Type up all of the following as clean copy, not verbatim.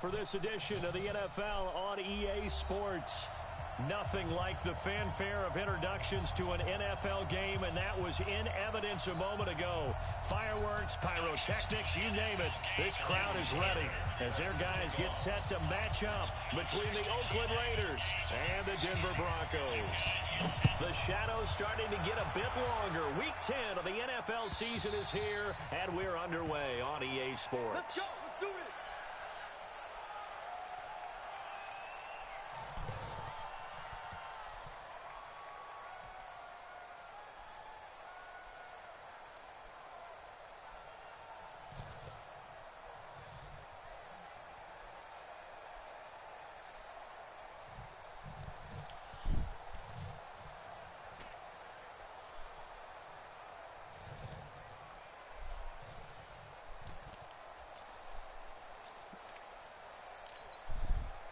for this edition of the NFL on EA Sports. Nothing like the fanfare of introductions to an NFL game, and that was in evidence a moment ago. Fireworks, pyrotechnics, you name it. This crowd is ready as their guys get set to match up between the Oakland Raiders and the Denver Broncos. The shadows starting to get a bit longer. Week 10 of the NFL season is here, and we're underway on EA Sports. Let's go. Let's do it.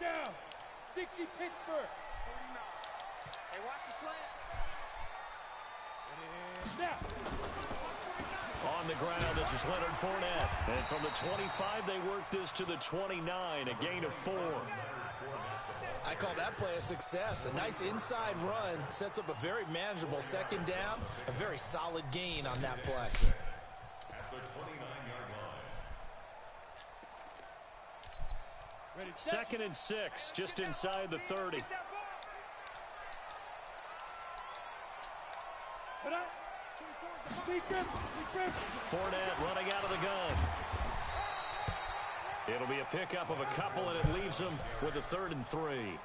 Down. 60 Pittsburgh. 49. Hey, watch the slant. And now. On the ground, this is Leonard Fournette. And from the 25, they work this to the 29, a gain of 4. I call that play a success. A nice inside run sets up a very manageable second down. A very solid gain on that play. At the 29-yard line. Second and 6, just inside the 30. Fournette running out of the gun. It'll be a pickup of a couple, and it leaves them with a 3rd and 3.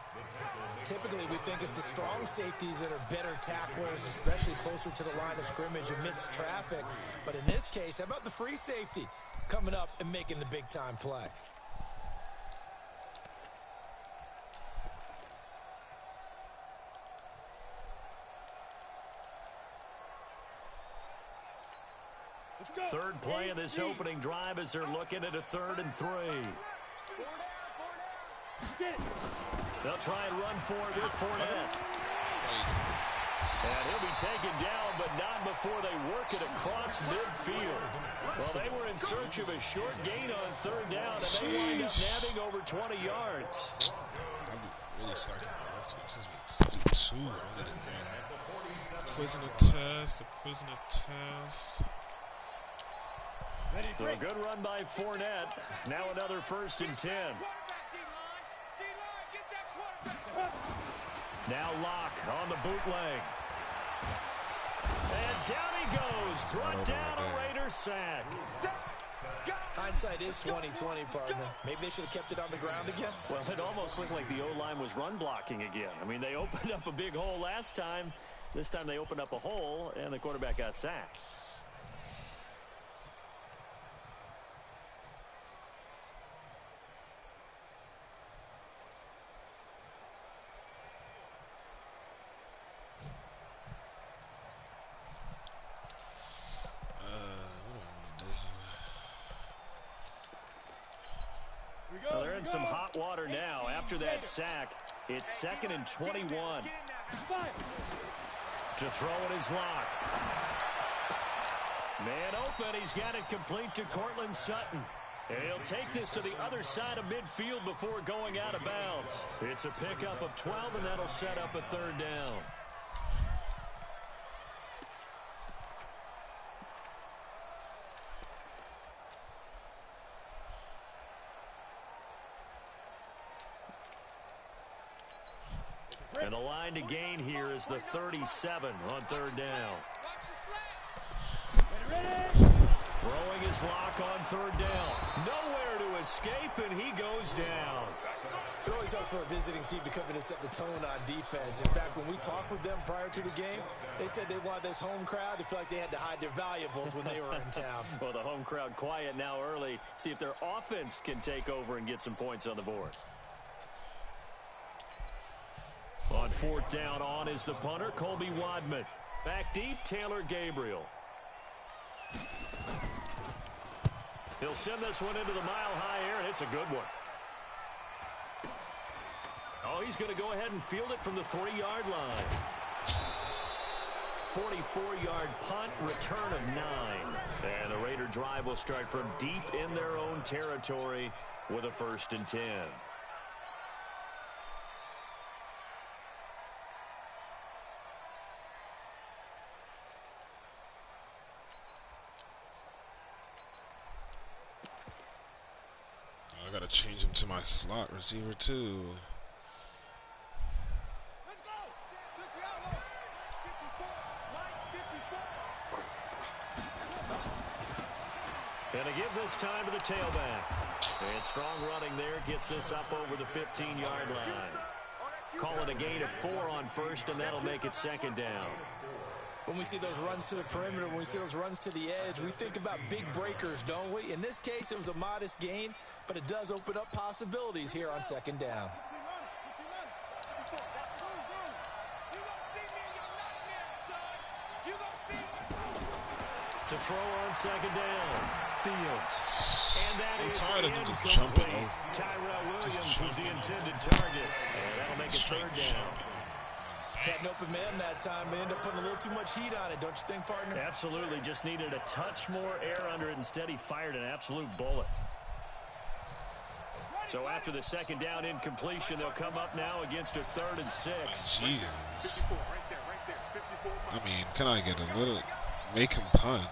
Typically, we think it's the strong safeties that are better tacklers, especially closer to the line of scrimmage amidst traffic. But in this case, how about the free safety coming up and making the big-time play? Third play of this opening drive as they're looking at a 3rd and 3. They'll try and run for it with Fournette. And he'll be taken down, but not before they work it across midfield. Well, they were in search of a short gain on 3rd down, and they wind up nabbing over 20 yards. Really slacking off. This is too long at it, man. Prisoner test. So a good run by Fournette. Now another 1st and 10. Now Locke on the bootleg. And down he goes. Brought down a Raider sack. Hindsight is 20/20, partner. Maybe they should have kept it on the ground again. Well, it almost looked like the O-line was run blocking again. I mean, they opened up a big hole last time. This time they opened up a hole, and the quarterback got sacked. Well, they're in some hot water now. After that sack, it's 2nd and 21. To throw it is Locke. Man open, he's got it complete to Cortland Sutton. And he'll take this to the other side of midfield before going out of bounds. It's a pickup of 12, and that'll set up a 3rd down. And the line to gain here is the 37 on 3rd down. Throwing his Locke on 3rd down. Nowhere to escape, and he goes down. It always helps for a visiting team to come in and set the tone on defense. In fact, when we talked with them prior to the game, they said they wanted this home crowd to feel like they had to hide their valuables when they were in town. Well, the home crowd quiet now early. See if their offense can take over and get some points on the board. On 4th down, on is the punter, Colby Wadman. Back deep, Taylor Gabriel. He'll send this one into the mile-high air, and it's a good one. Oh, he's going to go ahead and field it from the 3-yard line. 44-yard punt, return of 9. And the Raider drive will start from deep in their own territory with a 1st and 10. I gotta change him to my slot receiver too. And to give this time to the tailback. And strong running there gets this up over the 15-yard line. Call it a gain of 4 on 1st, and that'll make it 2nd down. When we see those runs to the perimeter, when we see those runs to the edge, we think about big breakers, don't we? In this case, it was a modest gain, but it does open up possibilities here on 2nd down. To throw on 2nd down, Fields. And that I'm is tired of him just incomplete. jumping over. Tyrell Williams was the intended target. And that'll make it 3rd down. Had an open man that time, but ended up putting a little too much heat on it, don't you think, partner? Absolutely. Just needed a touch more air under it. Instead, he fired an absolute bullet. So after the 2nd down incompletion, they'll come up now against a 3rd and 6. Jesus. I mean, can I get a little... Make him punt.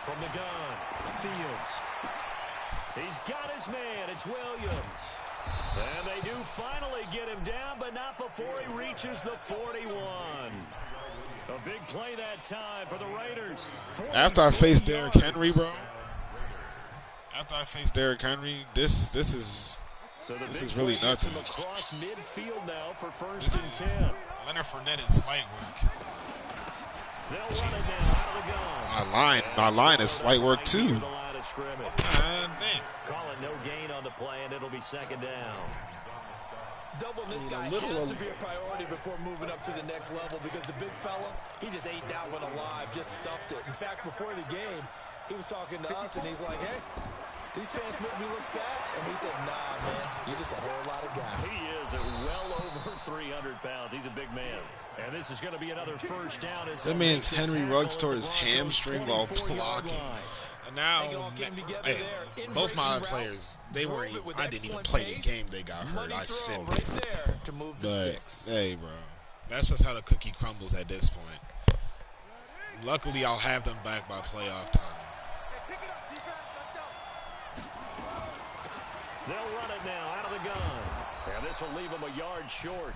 From the gun, Fields. He's got his man. It's Williams. And they do finally get him down, but not before he reaches the 41. A big play that time for the Raiders. After I faced Derrick Henry, bro. After I faced Derrick Henry, this is really nothing. Across midfield now for 1st and 10. Leonard Fournette is light work. They'll run it now out of the gun. My line is slight work too. The line of scrimmage. Call it no gain on the play, and it'll be 2nd down. Doubling this guy has to be a priority before moving up to the next level because the big fella, he just ate that one alive, just stuffed it. In fact, before the game, he was talking to us, and he's like, hey, these pants make me look fat. And we said, nah, man, you're just a whole lot of guy. He is at well over 300 pounds. He's a big man. And this is going to be another 1st down. That man's Henry Ruggs tore his hamstring while blocking. And now, hey, both my players, I didn't even play the game. They got hurt. I simmed it. But, hey, bro, that's just how the cookie crumbles at this point. Luckily, I'll have them back by playoff time. They'll run it now out of the gun. And this will leave them a yard short.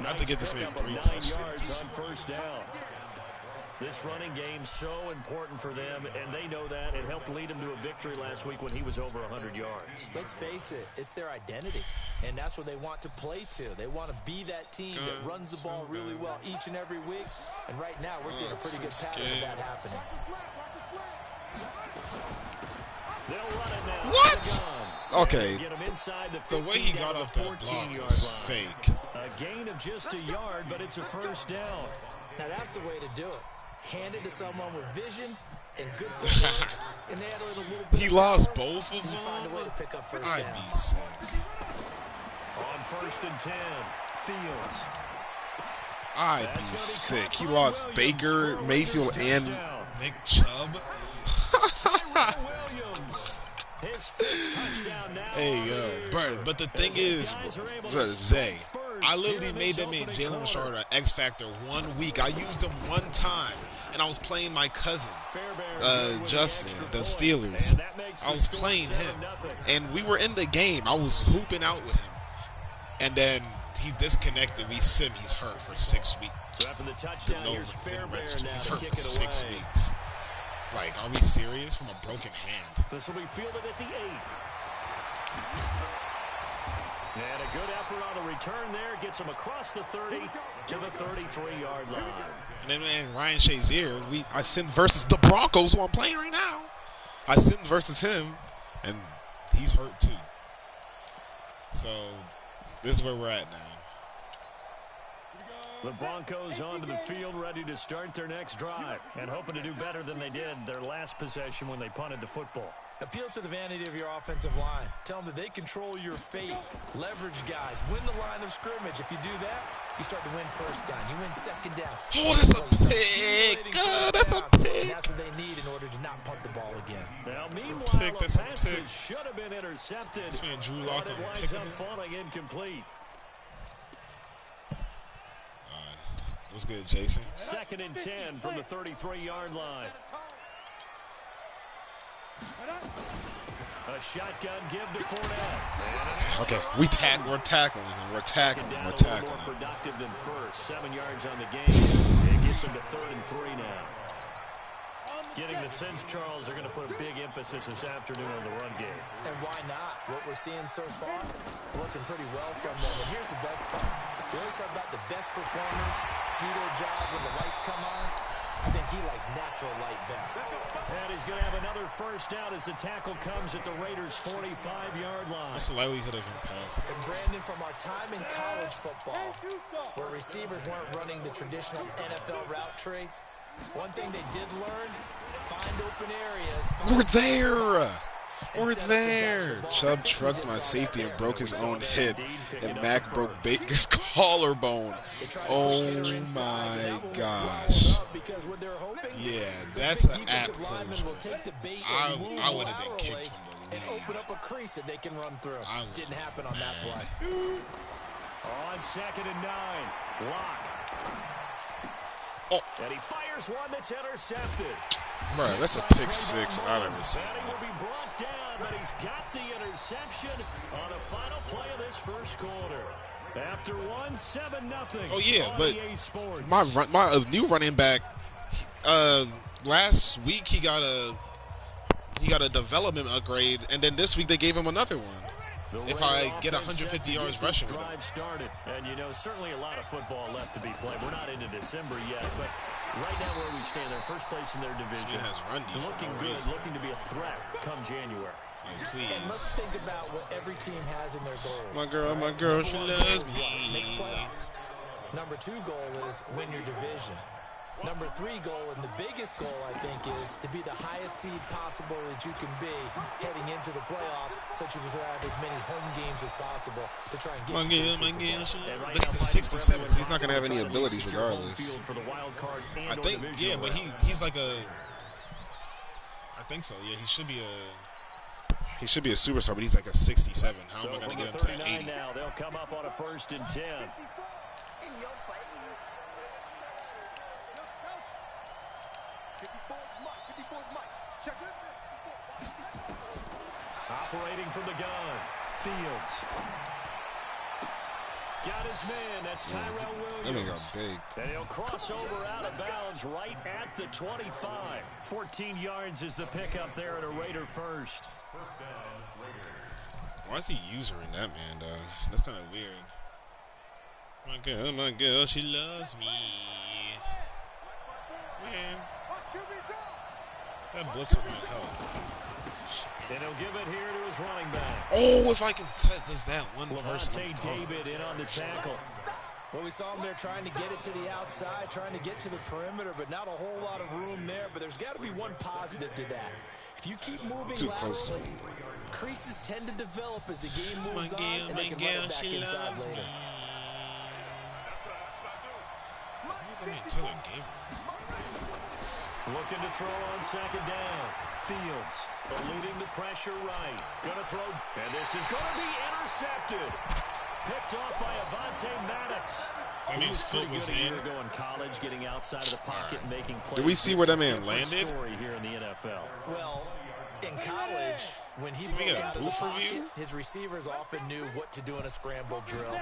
I have to get this man 3 9 touchdowns. yards on 1st down. This running game so important for them, and they know that. It helped lead him to a victory last week when he was over 100 yards. Let's face it, it's their identity, and that's what they want to play to. They want to be that team that runs the ball really well each and every week, and right now we're seeing a pretty good pattern of that happening. They'll run it now. What? Okay, the way he got off that block was fake. A gain of just a yard, but it's a 1st down. Now that's the way to do it. Hand it to someone with vision and good footwork, and add a little bit. He lost both of them? Find a way to pick up 1st down. I'd be sick. On 1st and 10, Fields. I'd be sick. He lost Baker, Mayfield, and Nick Chubb. Hey, yo, but the thing is, Zay, I literally made that man Jalen Richard an X Factor 1 week. I used him 1 time, and I was playing my cousin, Justin, the Steelers. I was playing him, and we were in the game. I was hooping out with him, and then he disconnected. He's hurt for 6 weeks. So after the touchdown, here's Fairbairn now. He's hurt for 6 weeks. Like, are we serious? From a broken hand. This will be fielded at the 8. And a good effort on the return there. Gets him across the 30 to the 33-yard line. And then, man, Ryan Shazier, I sent versus the Broncos, who I'm playing right now. I sent versus him, and he's hurt too. So, this is where we're at now. The Broncos onto the field, ready to start their next drive, and hoping to do better than they did their last possession when they punted the football. Appeal to the vanity of your offensive line. Tell them that they control your fate. Leverage guys. Win the line of scrimmage. If you do that, you start to win first down. You win second down. Oh, that's a pick. That's a pick. And that's what they need in order to not punt the ball again. Now, That's a meanwhile, pick. a That's a pass pick. that should have been intercepted. This man Drew But Lock it on winds picking up it. falling incomplete. What's good, Jason? 2nd and 10 from the 33-yard line. A shotgun give to Fournette. Okay, we're tackling him. We're tackling him. We're tackling More him. productive than first. 7 yards on the game. It gets him to 3rd and 3 now. Getting the sense, Charles, they're going to put a big emphasis this afternoon on the run game. And why not? What we're seeing so far, working pretty well from them. And here's the best part. We always talk about the best performers do their job when the lights come on. I think he likes natural light best. And he's going to have another first down as the tackle comes at the Raiders' 45-yard line. What's the likelihood of him passing? And Brandon, from our time in college football, where receivers weren't running the traditional NFL route tree, one thing they did learn, find open areas. We're there. We're there. Chubb trucked my safety and broke his own hip, and Mac broke Baker's collarbone. Oh my gosh. Yeah, that's an apt closure. I would have been kicked from the and league. open up a crease that they can run through. Didn't happen on that play. On 2nd and 9, Lock. Oh. And he fires one that's intercepted. Bro, that's a pick six, and I've never seen And he will that. be brought down, but he's got the interception on the final play of this first quarter. After 7-0. Oh yeah, on but EA Sports. my new running back. Last week he got a development upgrade, and then this week they gave him another one. If I get 150 yards rushing with him. Started. And, you know, certainly a lot of football left to be played. We're not into December yet, but right now where we stand, they're first place in their division. Has run defense looking for no good, reason. looking to be a threat come January. Oh, And let's please. think about what every team has in their goals. My girl, she Number one loves goal is what? Make me. playoffs. Number 2 goal is win your division. Number 3 goal, and the biggest goal, I think, is to be the highest seed possible that you can be heading into the playoffs, so that you can have as many home games as possible to try and get My you girl, to my the Super girl, Bowl. she And right but now, he's fighting for 67, so he's everyone not gonna have any possible, abilities trying to secure home regardless. field for the wild card and I or think, divisional yeah, but round. he's like a. I think so. Yeah, he should be a. He should be a superstar, but he's like a 67. How am I gonna from get him the to 39 80? now, they'll come up on a 1st and 10. In your face. 54 Mike. Check it. Operating from the gun, Fields. Got his man, that's Tyrell That man Williams. got baked. And he'll cross over out of bounds right at the 25. 14 yards is the pickup there at a Raider first. Why is he usering that man, though? That's kind of weird. My girl, she loves me. Man, that blitzer might help. And he'll give it here to his running back. Oh, if I can cut, does that one person? Levante David in on the tackle. Well, we saw him there trying to get it to the outside, trying to get to the perimeter, but not a whole lot of room there. But there's got to be one positive to that. If you keep moving Too close to laterally, creases tend to develop as the game moves on, and they can run it back inside later. Looking to throw on 2nd down. Fields eluding the pressure right. Gonna throw, and this is gonna be intercepted. Picked off by Avonte Maddox. That man's foot was Pretty good a in. year ago in college, getting outside of the pocket and making plays. Did we see where that man Different landed? story here in the NFL. Well, in college, when he we broke get a out of the booth pocket, review? his receivers often knew what to do in a scramble drill.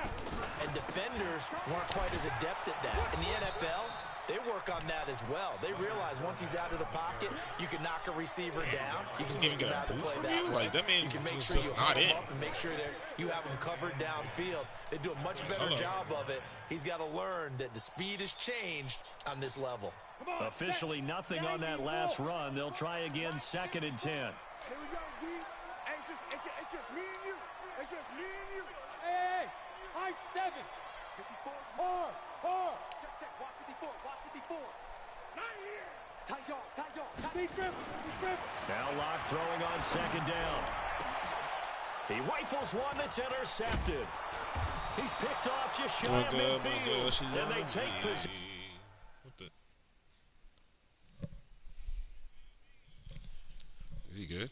And defenders weren't quite as adept at that. In the NFL, they work on that as well. They realize once he's out of the pocket, you can knock a receiver down. You can take him out to play that play. Like, that man You can make was sure just you not hold him in. up and make sure that you have him covered downfield. They do a much better job of it. He's got to learn that the speed has changed on this level. Officially nothing on that last run. They'll try again 2nd and 10. Here we go, G. Hey, it's just me and you. It's just me and you. Hey, high 7. 54. Hard. Check. Walk 54. Not here. Now Locke throwing on second down. He rifles one that's intercepted. He's picked off just shy of midfield. And they take this. Is he good?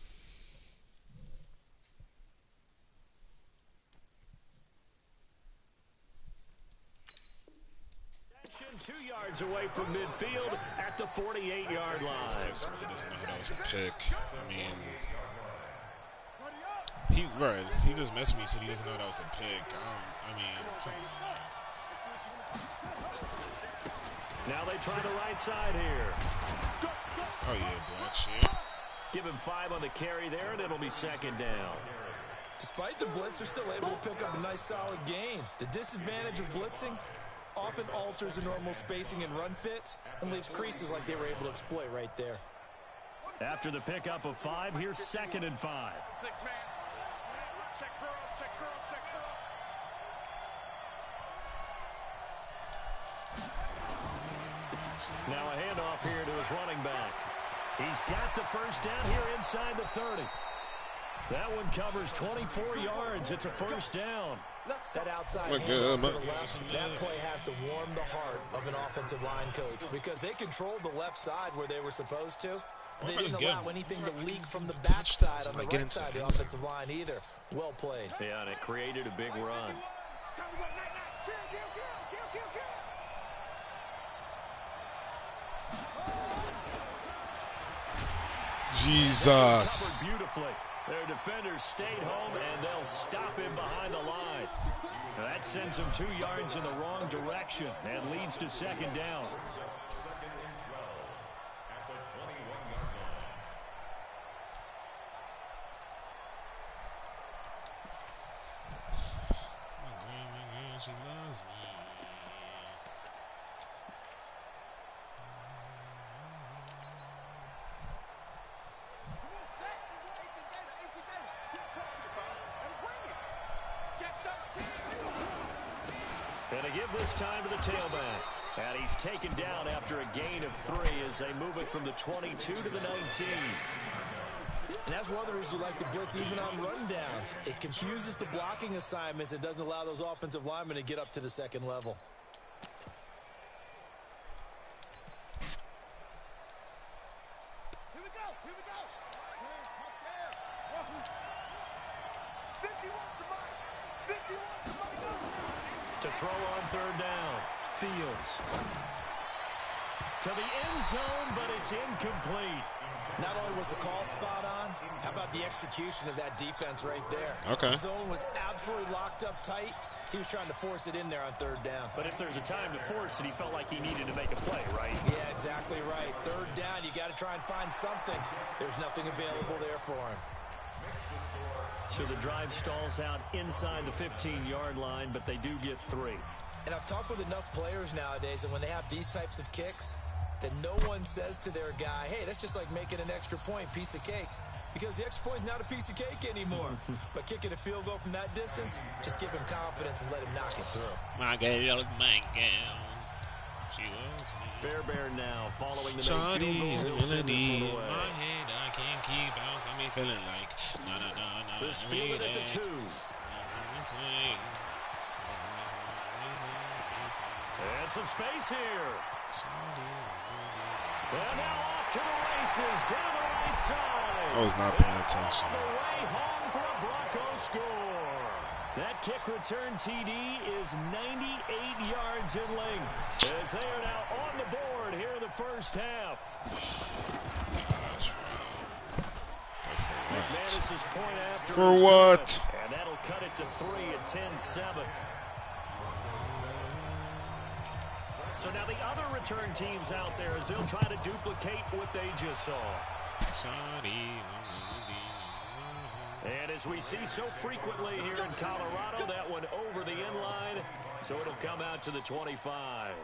2 yards away from midfield at the 48-yard line. He doesn't know that was a pick. I mean, he just messed with me, so he doesn't know that was a pick. I mean, come on. Now they try the right side here. Oh yeah, black shit. Give him 5 on the carry there, and it'll be second down. Despite the blitz, they're still able to pick up a nice solid gain. The disadvantage of blitzing often alters the normal spacing and run fits and leaves creases like they were able to exploit right there. After the pickup of 5, here's 2nd and 5. 6-man. Check girls, check girls, check girls. Now a handoff here to his running back. He's got the first down here inside the 30. That one covers 24 yards. It's a first down. That outside handoff to the left, that play has to warm the heart of an offensive line coach because they controlled the left side where they were supposed to. They didn't allow anything to leak from the backside on the right side of the offensive line either. Well played. Yeah, and it created a big run. Jesus. Beautifully. Their defenders stayed home, and they'll stop him behind the line. Now that sends him 2 yards in the wrong direction and leads to second down. She loves me. And to give this time to the tailback. And he's taken down after a gain of 3 as they move it from the 22 to the 19. And that's one of the reasons you like to blitz even on rundowns. It confuses the blocking assignments and doesn't allow those offensive linemen to get up to the second level. Here we go, here we go. 50 wants the money. 50 wants the money. To throw on third down. Fields. To the end zone, but it's incomplete. Not only was the call spot on, how about the execution of that defense right there? Okay. The zone was absolutely locked up tight. He was trying to force it in there on third down. But if there's a time to force it, he felt like he needed to make a play, right? Yeah, exactly right. Third down, you got to try and find something. There's nothing available there for him. So the drive stalls out inside the 15-yard line, but they do get 3. And I've talked with enough players nowadays, and when they have these types of kicks, that no one says to their guy, hey, that's just like making an extra point, piece of cake. Because the extra point is not a piece of cake anymore. But kicking a field goal from that distance, just give him confidence and let him knock it through. My girl, my girl. She loves me. Fairbairn now following the Shawty's main a field melody. goal. My head, I can't keep out. Got me feeling like, nah. Just field it at the 2. And some space here. And now off to the races, down the right side. I was not paying attention. The way home for a Bronco score. That kick return TD is 98 yards in length as they are now on the board here in the first half. McManus's point after. For what? Good, and that'll cut it to 3 at 10-7. So now the other return teams out there as they'll try to duplicate what they just saw. And as we see so frequently here in Colorado, that one over the end line, so it'll come out to the 25.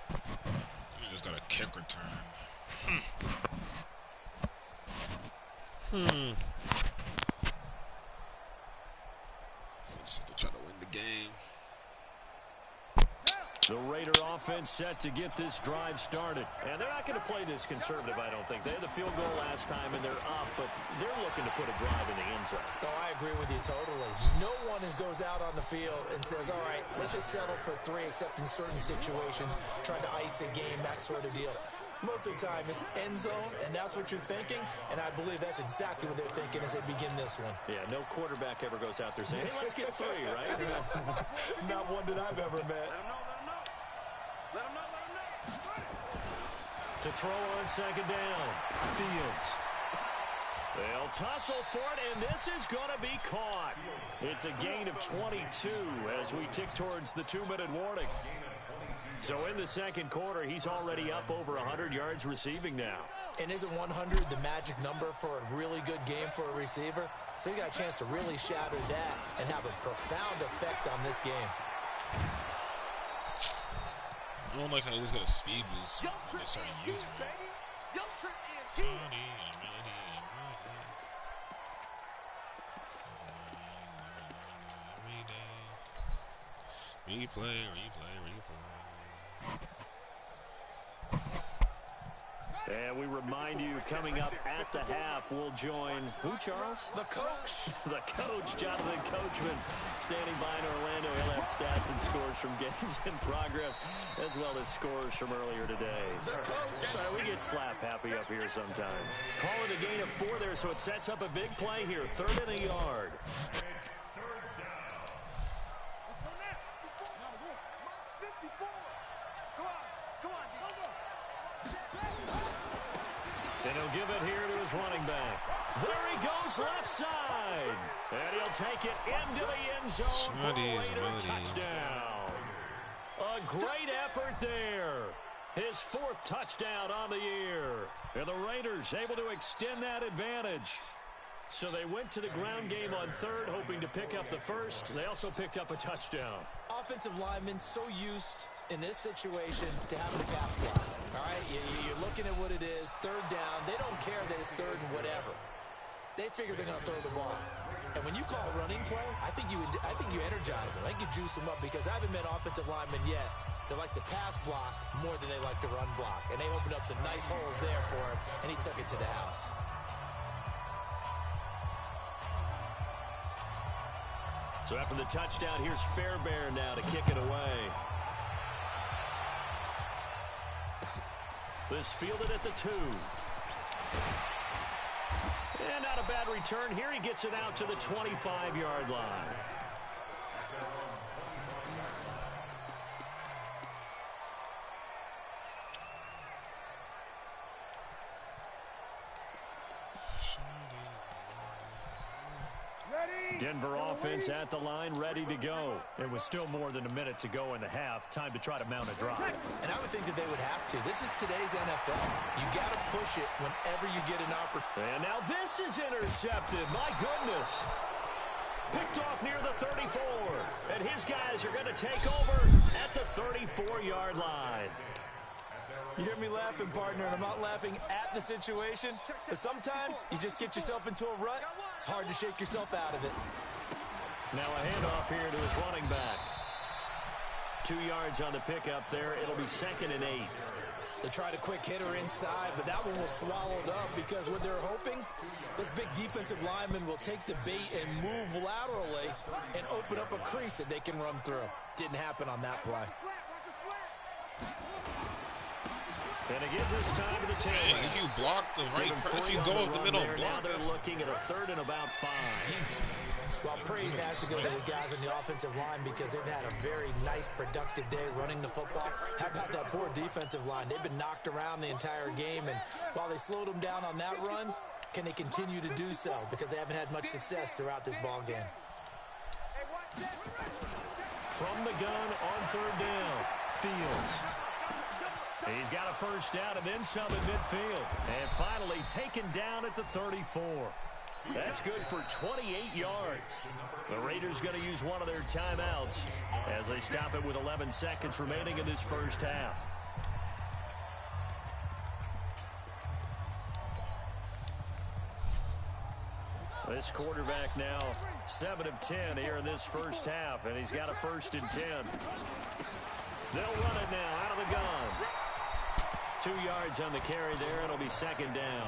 You just got a kick return. You just have to try to win the game. The Raider offense set to get this drive started. And they're not going to play this conservative, I don't think. They had the field goal last time, and they're up, but they're looking to put a drive in the end zone. Oh, I agree with you totally. No one goes out on the field and says, all right, let's just settle for 3, except in certain situations, trying to ice a game, that sort of deal. Most of the time, it's end zone, and that's what you're thinking, and I believe that's exactly what they're thinking as they begin this one. Yeah, no quarterback ever goes out there saying, hey, let's get 3, right? Not one that I've ever met. Let him know. To throw on second down, Fields. They'll tussle for it, and this is going to be caught. It's a gain of 22 as we tick towards the 2-minute warning. So in the second quarter, he's already up over 100 yards receiving now. And isn't 100 the magic number for a really good game for a receiver? So he got a chance to really shatter that and have a profound effect on this game. I don't like how he's got a speed boost when they started using it. Replay. And we remind you, coming up at the half, we'll join, who, Charles? The coach. The coach, Jonathan Coachman, standing by in Orlando. He'll have stats and scores from games in progress, as well as scores from earlier today. The coach. Sorry, we get slap happy up here sometimes. Call it a gain of 4 there, so it sets up a big play here. 3rd and a yard. And he'll give it here to his running back. There he goes, left side. And he'll take it into the end zone for a Raider touchdown. A great effort there. His 4th touchdown on the year. And the Raiders able to extend that advantage. So they went to the ground game on 3rd, hoping to pick up the 1st. They also picked up a touchdown. Offensive linemen so used in this situation to having a pass block. All right, you're looking at what it is, 3rd down. They don't care that it's 3rd and whatever. They figure they're going to throw the ball. And when you call a running play, I think you energize them. I think you juice them up, because I haven't met offensive linemen yet that likes to pass block more than they like to run block. And they opened up some nice holes there for him, and he took it to the house. So after the touchdown, here's Fairbairn now to kick it away. This fielded at the 2. And not a bad return. Here he gets it out to the 25-yard line. Denver offense at the line, ready to go. It was still more than a minute to go in the half. Time to try to mount a drive. And I would think that they would have to. This is today's NFL. You got to push it whenever you get an opportunity. And now this is intercepted. My goodness. Picked off near the 34. And his guys are going to take over at the 34-yard line. You hear me laughing, partner, and I'm not laughing at the situation, but sometimes you just get yourself into a rut. It's hard to shake yourself out of it. Now a handoff here to his running back. 2 yards on the pickup there. It'll be 2nd and 8. They tried a quick hitter inside, but that one was swallowed up, because what they're hoping, this big defensive lineman will take the bait and move laterally and open up a crease that they can run through. Didn't happen on that play. And again this time to the 10. Hey, if you block the right, if you go up the middle, block. They're looking at a 3rd and about 5. Well, praise has to go to the guys on the offensive line, because they've had a very nice, productive day running the football. How about that poor defensive line? They've been knocked around the entire game, and while they slowed them down on that run, can they continue to do so? Because they haven't had much success throughout this ball game. From the gun on 3rd down, Fields. He's got a 1st down and then some in midfield. And finally taken down at the 34. That's good for 28 yards. The Raiders going to use one of their timeouts as they stop it with 11 seconds remaining in this first half. This quarterback now 7 of 10 here in this first half, and he's got a 1st and 10. They'll run it now out of the gun. 2 yards on the carry there. It'll be second down.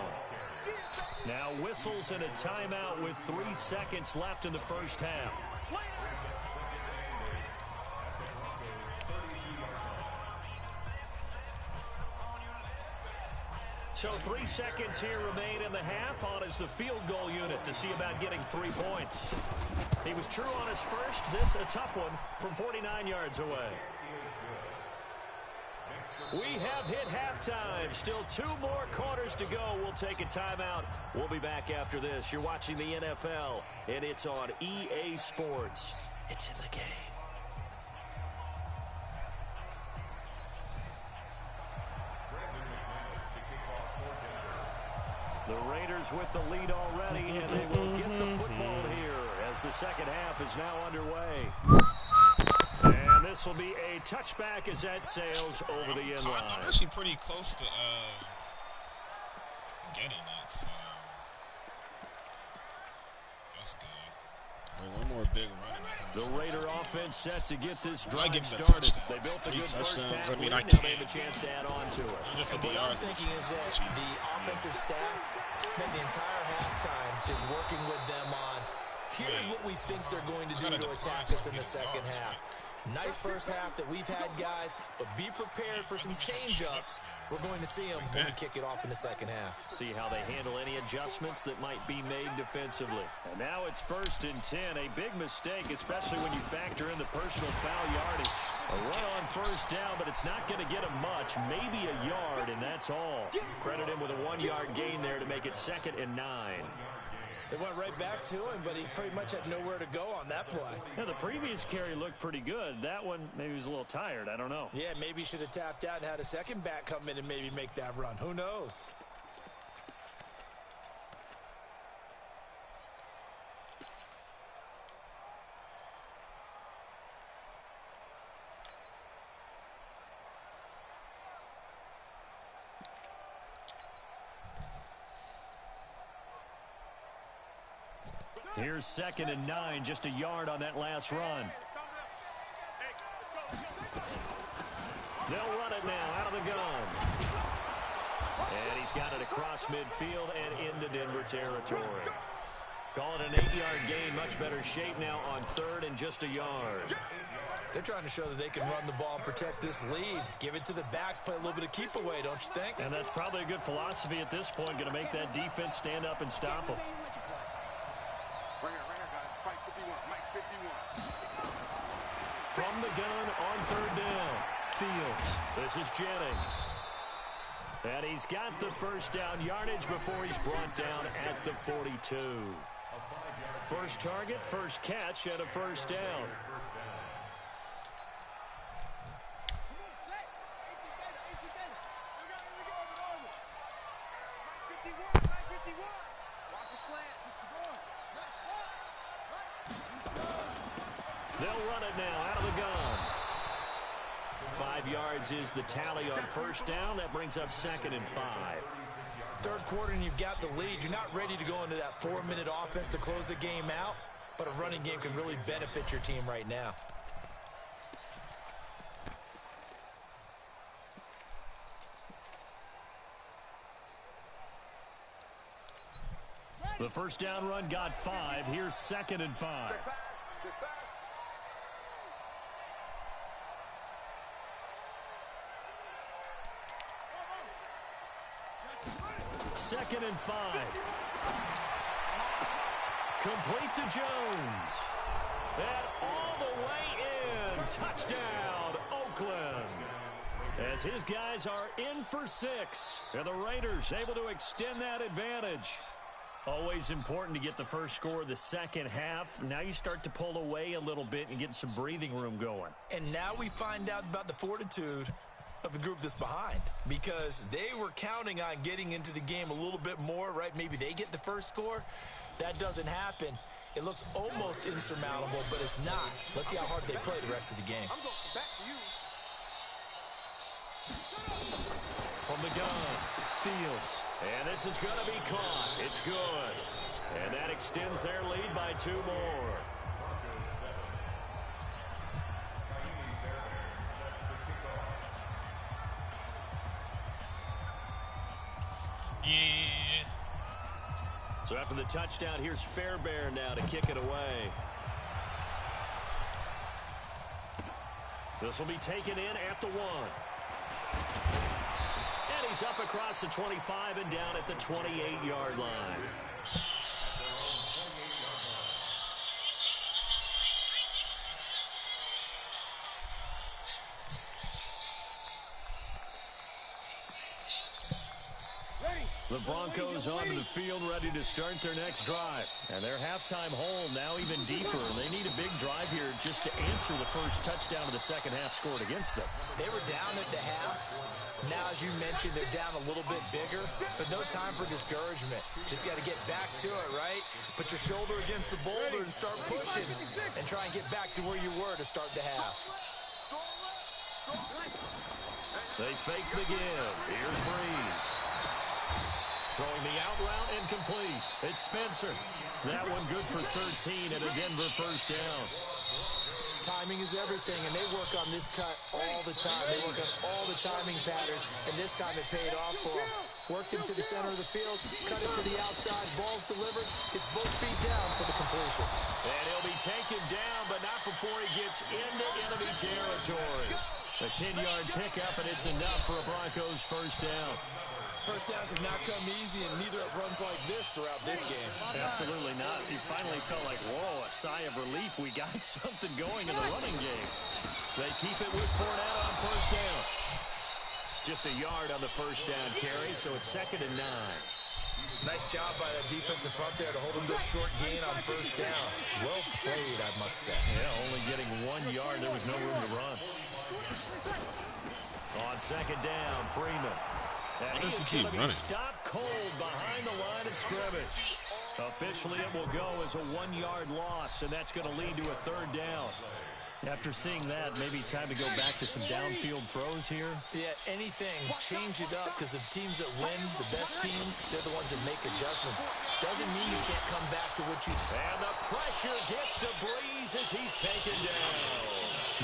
Now whistles and a timeout with 3 seconds left in the first half. So 3 seconds here remain in the half. On is the field goal unit to see about getting 3 points. He was true on his first. This a tough one from 49 yards away. We have hit halftime. Still 2 more quarters to go. We'll take a timeout. We'll be back after this. You're watching the NFL, and it's on EA Sports. It's in the game. The Raiders with the lead already, and they will get the football here as the second half is now underway. And this will be a touchback as that sails over the end line. I'm actually pretty close to getting it, so that's good. One more big run. The Raider offense set to get this drive started. Touchdowns. They built a 3 good first touchdowns. half. I mean, I They have can't. a chance to add on to it. 150 What I'm yards. thinking is that the offensive staff spent the entire halftime just working with them on here's what we think they're going to do to attack us in the second half. Nice first half that we've had, guys, but be prepared for some change-ups. We're going to see them when we kick it off in the second half. See how they handle any adjustments that might be made defensively. And now it's 1st and 10. A big mistake, especially when you factor in the personal foul yardage. A run on first down, but it's not going to get him much. Maybe a yard, and that's all. Credit him with a 1-yard gain there to make it 2nd and 9. They went right back to him, but he pretty much had nowhere to go on that play. Yeah, the previous carry looked pretty good. That one, maybe he was a little tired. I don't know. Yeah, maybe he should have tapped out and had a second back come in and maybe make that run. Who knows? Here's 2nd and 9, just a yard on that last run. They'll run it now out of the gun. And he's got it across midfield and into Denver territory. Call it an 8-yard gain, much better shape now on 3rd and just a yard. They're trying to show that they can run the ball and protect this lead. Give it to the backs, play a little bit of keep away, don't you think? And that's probably a good philosophy at this point, going to make that defense stand up and stop them. Right here, guys. Fight 51. Mike 51. From the gun on 3rd down. Fields. This is Jennings. And he's got the first down yardage before he's brought down at the 42. First target, first catch, and a first down. They'll run it now out of the gun. 5 yards is the tally on first down. That brings up 2nd and 5. Third quarter and you've got the lead. You're not ready to go into that 4-minute offense to close the game out, but a running game can really benefit your team right now. The first down run got 5. Here's 2nd and 5. Second and 5. Complete to Jones. And all the way in. Touchdown, Oakland. As his guys are in for 6. And the Raiders able to extend that advantage. Always important to get the first score of the second half. Now you start to pull away a little bit and get some breathing room going. And now we find out about the fortitude of the group that's behind, because they were counting on getting into the game a little bit more, right? Maybe they get the first score. That doesn't happen. It looks almost insurmountable, but it's not. Let's see how hard they play the rest of the game. I'm going back to you. From the gun, Fields. And this is going to be caught. It's good. And that extends their lead by 2 more. So after the touchdown, here's Fairbairn now to kick it away. This will be taken in at the 1. And he's up across the 25 and down at the 28-yard line. The Broncos onto the field, ready to start their next drive. And their halftime hole now even deeper. They need a big drive here just to answer the first touchdown of the second half scored against them. They were down at the half. Now, as you mentioned, they're down a little bit bigger, but no time for discouragement. Just got to get back to it, right? Put your shoulder against the boulder and start pushing and try and get back to where you were to start the half. They fake the give. Here's Breeze. Throwing the out route incomplete. It's Spencer. That one good for 13 and a Denver first down. Timing is everything, and they work on this cut all the time. They work on all the timing patterns, and this time it paid off for them. Worked into the center of the field, cut it to the outside, ball's delivered, gets both feet down for the completion. And he'll be taken down, but not before he gets into enemy territory. A 10-yard pickup, and it's enough for a Broncos first down. First downs have not come easy, and neither have runs like this throughout this game. Absolutely not. He finally felt like, whoa, a sigh of relief. We got something going in the running game. They keep it with Fournette on first down. Just a yard on the first down carry, so it's 2nd and 9. Nice job by that defensive front there to hold them to a short gain on first down. Well played, I must say. Yeah, only getting 1 yard. There was no room to run. On 2nd down, Freeman. And he's going to be stopped cold behind the line of scrimmage. Officially, it will go as a 1-yard loss, and that's going to lead to a 3rd down. After seeing that, maybe time to go back to some downfield throws here. Yeah, anything. Change it up, because the teams that win, the best teams, they're the ones that make adjustments. Doesn't mean you can't come back to what you... And the pressure gets to Breeze as he's taken down.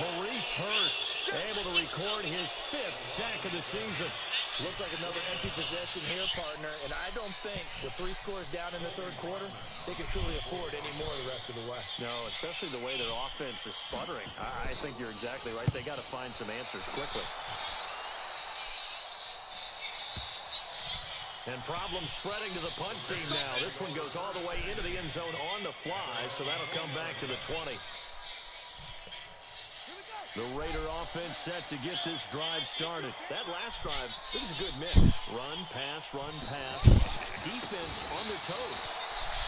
Maurice Hurst able to record his 5th sack of the season. Looks like another empty possession here, partner, and I don't think with 3 scores down in the 3rd quarter, they can truly afford any more the rest of the way. No, especially the way their offense is sputtering. I think you're exactly right. They got to find some answers quickly. And problems spreading to the punt team now. This one goes all the way into the end zone on the fly, so that'll come back to the 20. The Raider offense set to get this drive started. That last drive, it was a good mix. Run, pass, defense on their toes.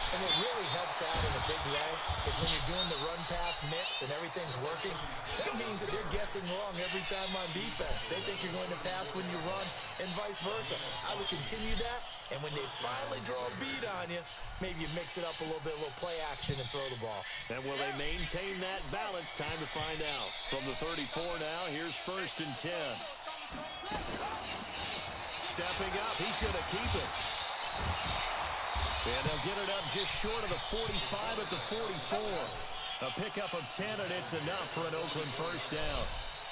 And what really helps out in a big way is when you're doing the run-pass mix and everything's working, that means that they're guessing wrong every time on defense. They think you're going to pass when you run and vice versa. I would continue that, and when they finally draw a beat on you, maybe you mix it up a little bit, a little play action and throw the ball. And will they maintain that balance? Time to find out. From the 34 now, here's 1st and 10. Stepping up, he's going to keep it. And they'll get it up just short of the 45 at the 44. A pickup of 10, and it's enough for an Oakland first down.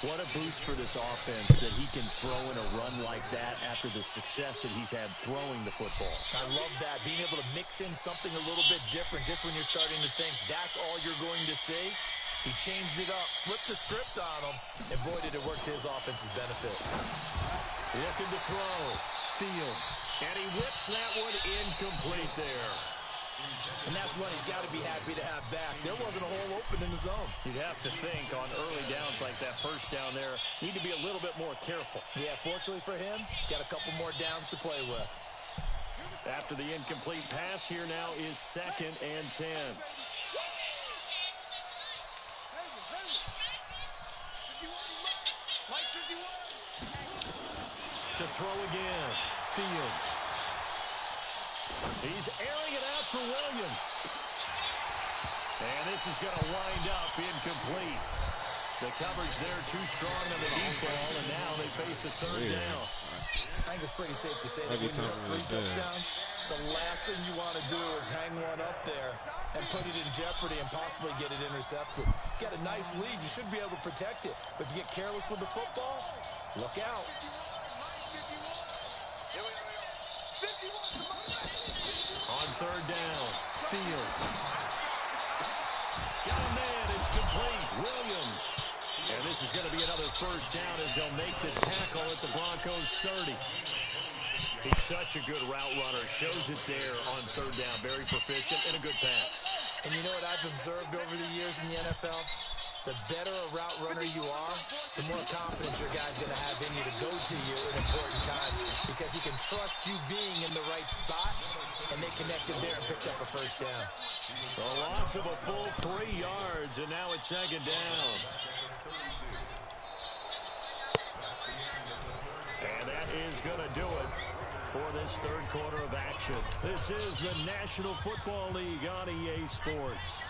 What a boost for this offense that he can throw in a run like that after the success that he's had throwing the football. I love that, being able to mix in something a little bit different just when you're starting to think that's all you're going to see. He changed it up, flipped the script on him, and boy, did it work to his offense's benefit. Looking to throw. Fields. And he whips that one incomplete there. And that's one he's got to be happy to have back. There wasn't a hole open in the zone. You'd have to think on early downs like that first down there, need to be a little bit more careful. Yeah, fortunately for him, got a couple more downs to play with. After the incomplete pass, here now is 2nd and 10. To throw again. Fields. He's airing it out for Williams. And this is going to wind up incomplete. The coverage there too strong on the deep ball, and now they face a 3rd down. I think it's pretty safe to say that when you have 3 touchdowns, the last thing you want to do is hang one up there and put it in jeopardy and possibly get it intercepted. Get a nice lead, you should be able to protect it. But if you get careless with the football, look out. On third down. Fields. Got a man. It's complete. Williams. And this is going to be another first down as they'll make the tackle at the Broncos 30. He's such a good route runner. Shows it there on third down. Very proficient and a good pass. And you know what I've observed over the years in the NFL? The better a route runner you are, the more confidence your guy's going to have in you to go to you at important times because he can trust you being in the right spot, and they connected there and picked up a first down. A loss of a full 3 yards, and now it's second down. And that is going to do it for this third quarter of action. This is the National Football League on EA Sports.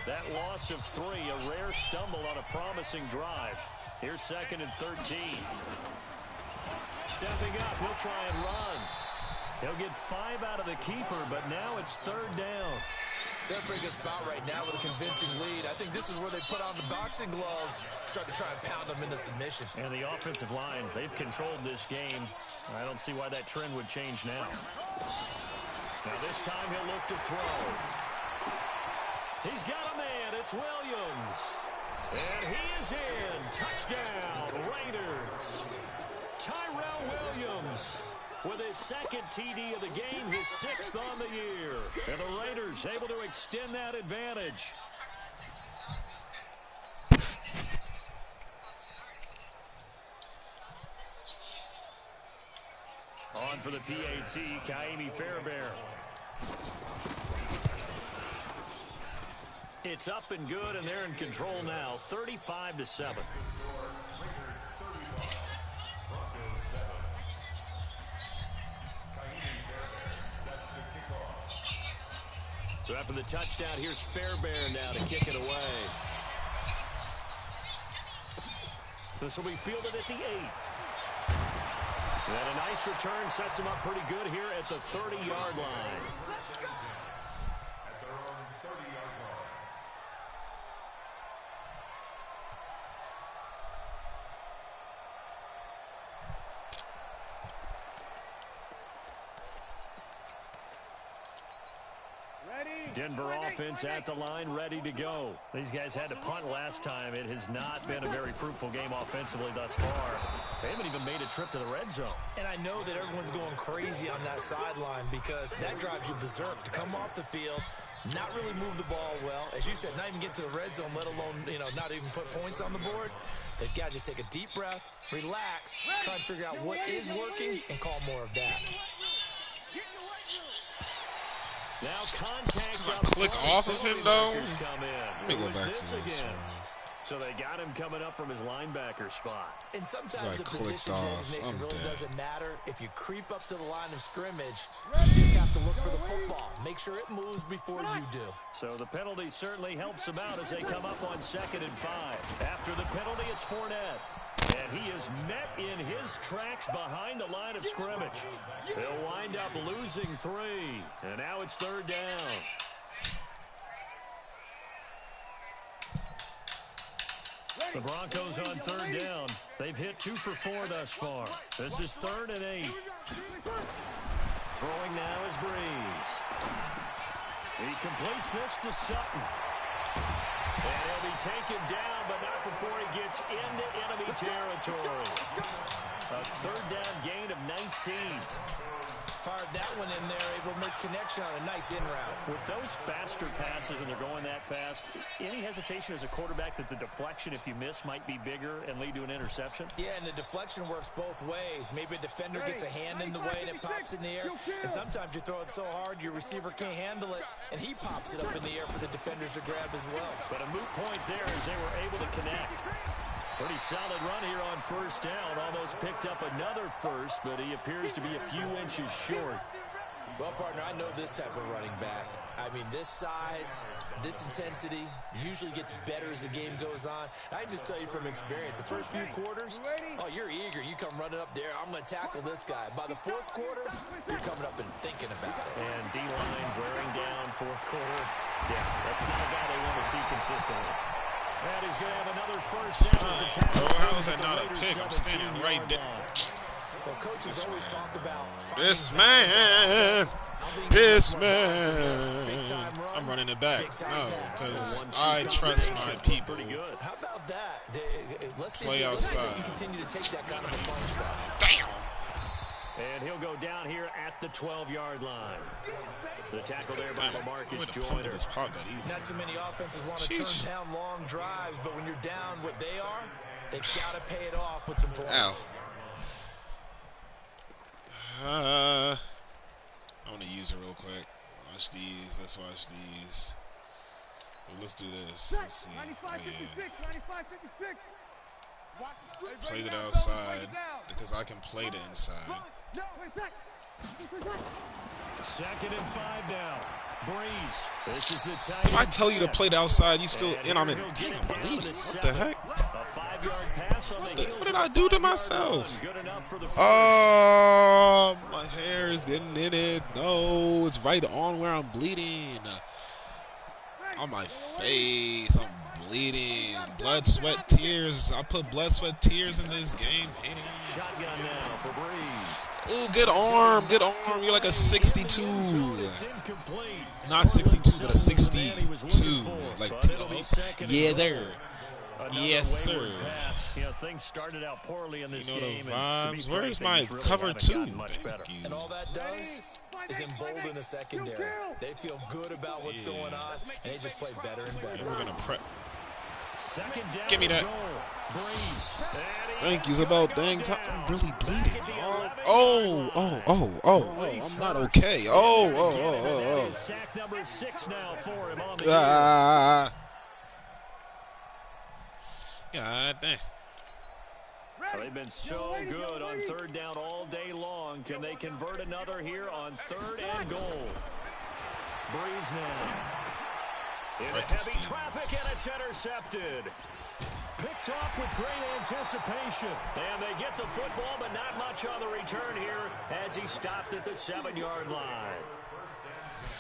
That loss of 3, a rare stumble on a promising drive. Here's second and 13. Stepping up, he'll try and run. He'll get 5 out of the keeper, but now it's third down. They're in a pretty good spot right now with a convincing lead. I think this is where they put on the boxing gloves, start to try and pound them into submission. And the offensive line, they've controlled this game. I don't see why that trend would change now. Now this time he'll look to throw. He's got a man. It's Williams. And he is in. Touchdown, Raiders. Tyrell Williams with his second TD of the game, his 6th on the year. And the Raiders able to extend that advantage. On for the PAT, Kaimi Fairbairn. It's up and good, and they're in control now, 35-7. So after the touchdown, here's Fairbairn now to kick it away. This will be fielded at the 8. And a nice return sets him up pretty good here at the 30-yard line. Denver offense at the line, ready to go. These guys had to punt last time. It has not been a very fruitful game offensively thus far. They haven't even made a trip to the red zone. And I know that everyone's going crazy on that sideline because that drives you berserk to come off the field, not really move the ball well. As you said, not even get to the red zone, let alone, not even put points on the board. They've got to just take a deep breath, relax, try and figure out what is working, and call more of that. Now contact up. Click off of him, though. Let me go back to this. So they got him coming up from his linebacker spot. And sometimes the position designation really doesn't matter. If you creep up to the line of scrimmage, you just have to look for the football. Make sure it moves before you do. So the penalty certainly helps them out as they come up on 2nd and 5. After the penalty, it's Fournette. And he is met in his tracks behind the line of scrimmage. He'll wind up losing 3. And now it's 3rd down. The Broncos on 3rd down. They've hit 2 for 4 thus far. This is 3rd and 8. Throwing now is Breeze. He completes this to Sutton. And he'll be taken down, but not before he gets into enemy territory. A 3rd down gain of 19. Fired that one in there, able to make connection on a nice in route. With those faster passes and they're going that fast, any hesitation as a quarterback that the deflection, if you miss, might be bigger and lead to an interception? Yeah, and the deflection works both ways. Maybe a defender gets a hand in the way and it pops in the air. And sometimes you throw it so hard your receiver can't handle it, and he pops it up in the air for the defenders to grab as well. But a moot point there as they were able to connect. Pretty solid run here on 1st down. Almost picked up another first, but he appears to be a few inches short. Well, partner, I know this type of running back. I mean, this size, this intensity usually gets better as the game goes on. I just tell you from experience, the first few quarters, oh, you're eager. You come running up there, I'm going to tackle this guy. By the 4th quarter, you're coming up and thinking about it. And D-line wearing down 4th quarter. Yeah, that's not a guy they want to see consistently. And he's going to have another first down as a tackle. Oh, how is that not a pick? I'm standing right there. Well, coaches always talk about This man. I'm running it back. No, because I trust my people. How about that? Let's play outside. You continue to take that kind of a punch though. Damn. And he'll go down here at the 12-yard line. The tackle there by Lamarcus Joyner. Not too many offenses want to turn down long drives, but when you're down what they are, they've got to pay it off with some points. I want to use it real quick. Watch these. Let's watch these. Well, let's do this. Let's see. Oh, yeah. Play it outside because I can play it inside. 2nd and 5 now. Breeze. This is the tight if I tell you to play it outside, you still and I'm in. Damn, I'm bleeding. What the heck? A 5-yard pass on the What did I do to myself? Oh, my hair is getting in it. No, it's right on where I'm bleeding. On my face, I'm bleeding. Blood, sweat, tears. I put blood, sweat, tears in this game. Shotgun now for Breeze. Ooh, good arm, good arm. You're like a 62. Not 62, but a 62. Like, yeah, there. Yes, sir. You know, things started out poorly in this game. The vibes. Where's my cover 2? Thank you. And all that does is embolden the secondary. They feel good about what's going on, and they just play better and better. We're going to prep. Give me that. Thank you, Isabel. Dang, I'm really bleeding. Oh, I'm not okay. Sack number 6 now for him on the God damn. They've been so good on 3rd down all day long. Can they convert another here on 3rd and goal? Breeze now. In heavy traffic, and it's intercepted. Picked off with great anticipation. And they get the football, but not much on the return here as he stopped at the 7-yard line.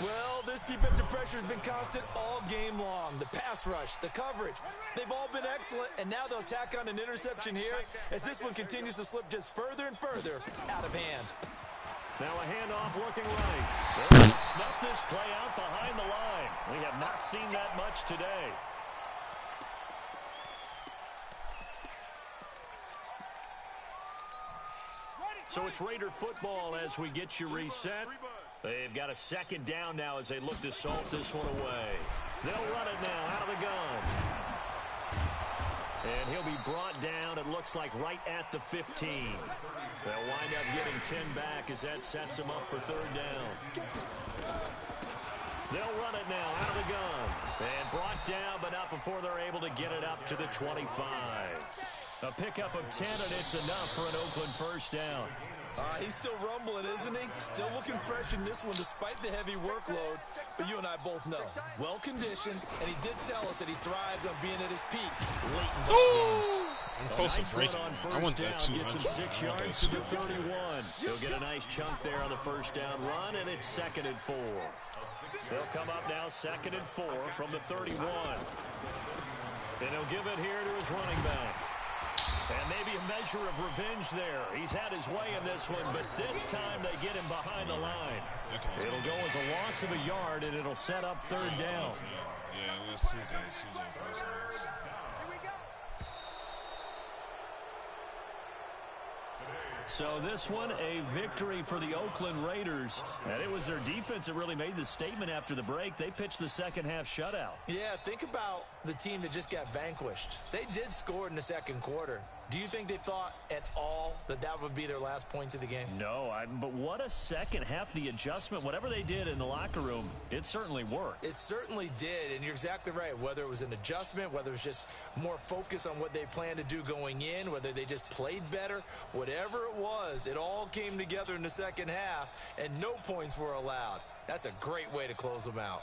Well, this defensive pressure has been constant all game long. The pass rush, the coverage, they've all been excellent, and now they'll tack on an interception here as this one continues to slip just further and further out of hand. Now a handoff looking right. They'll snuff this play out behind the line. We have not seen that much today. So it's Raider football as we get you reset. They've got a 2nd down now as they look to salt this one away. They'll run it now out of the gun. And he'll be brought down, it looks like, right at the 15. They'll wind up getting 10 back as that sets them up for 3rd down. They'll run it now out of the gun. And brought down, but not before they're able to get it up to the 25. A pickup of 10, and it's enough for an Oakland 1st down. He's still rumbling, isn't he? Still looking fresh in this one despite the heavy workload. But you and I both know, well-conditioned, and he did tell us that he thrives on being at his peak late in those games. I'm close to breaking. I want that 200. Gets him 6 yards to the 31. He'll get a nice chunk there on the 1st down run, and it's 2nd and 4. They'll come up now 2nd and 4 from the 31. And he'll give it here to his running back. And maybe a measure of revenge there. He's had his way in this one, but this time they get him behind the line. It'll go as a loss of a yard, and it'll set up 3rd down. Yeah, let's see that. So this one, a victory for the Oakland Raiders. And it was their defense that really made the statement after the break. They pitched the 2nd half shutout. Yeah, think about the team that just got vanquished. They did score in the 2nd quarter. Do you think they thought at all that that would be their last points of the game? No, but what a 2nd half. The adjustment, whatever they did in the locker room, it certainly worked. It certainly did, and you're exactly right. Whether it was an adjustment, whether it was just more focus on what they planned to do going in, whether they just played better, whatever it was, it all came together in the 2nd half, and no points were allowed. That's a great way to close them out.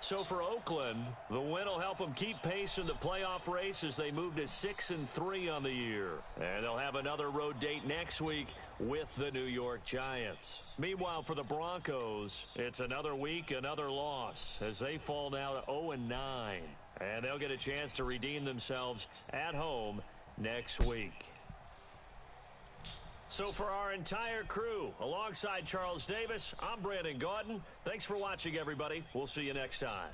So for Oakland, the win will help them keep pace in the playoff race as they move to 6-3 on the year. And they'll have another road date next week with the New York Giants. Meanwhile, for the Broncos, it's another week, another loss as they fall now to 0-9. And they'll get a chance to redeem themselves at home next week. So for our entire crew, alongside Charles Davis, I'm Brandon Gaudin. Thanks for watching, everybody. We'll see you next time.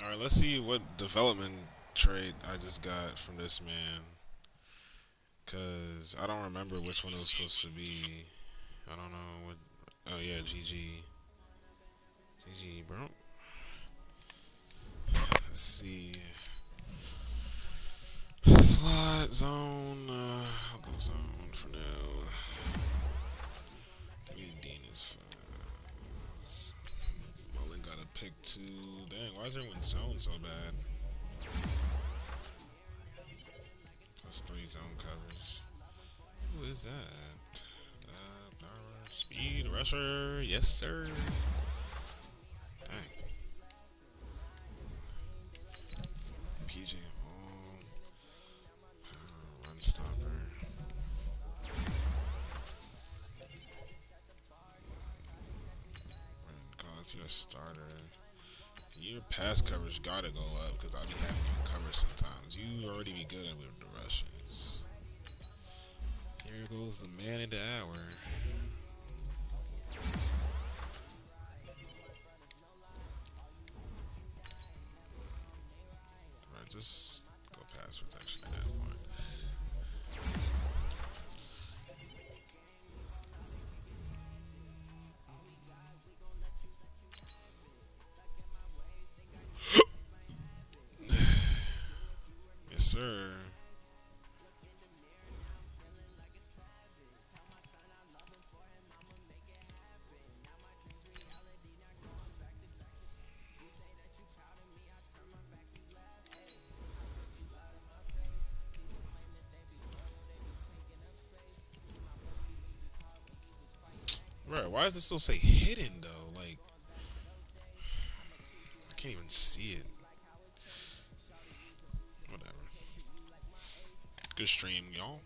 All right, let's see what development trade I just got from this man. Because I don't remember which one it was supposed to be. I don't know what. Oh, yeah, GG. GG, bro. Let's see. Slot, zone. I'll go zone for now. Give me Dean as fast. Only got to pick 2. Dang, why is everyone zone so bad? Plus 3 zone coverage. Who is that? Power, speed, rusher. Yes, sir. Dang. PJ Hall. Power, run stopper. Cause you're a starter. Your pass coverage gotta go up because I'll be having you cover sometimes. You already be good at with the rushes. Here goes the man in the hour. Alright, just go pass protection at that point. Yes, sir. Right, why does it still say hidden though? Like, I can't even see it. Whatever. Good stream, y'all.